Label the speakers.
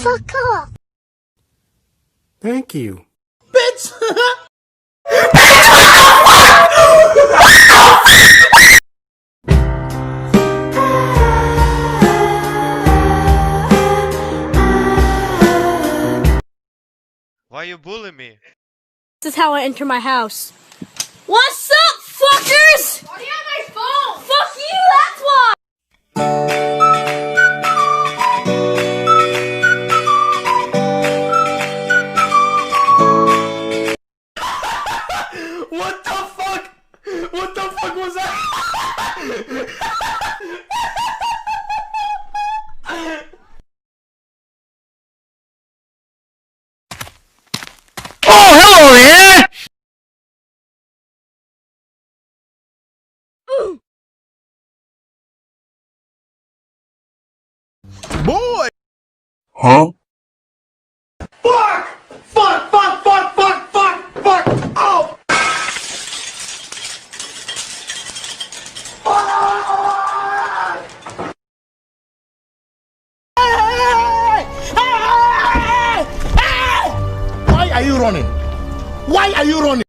Speaker 1: Fuck off.
Speaker 2: Thank you.
Speaker 3: Bitch!
Speaker 4: Why you bully me?
Speaker 5: This is how I enter my house. What's up, fuckers? Why do you have my phone? Fuck you, that's why!
Speaker 3: What the fuck? What the fuck was that?
Speaker 2: Oh, hello there! Boy! Huh?
Speaker 3: Fuck! Fuck! Fuck! Fuck! Fuck! Fuck! Fuck! Oh!
Speaker 2: Why are you running? Why are you running?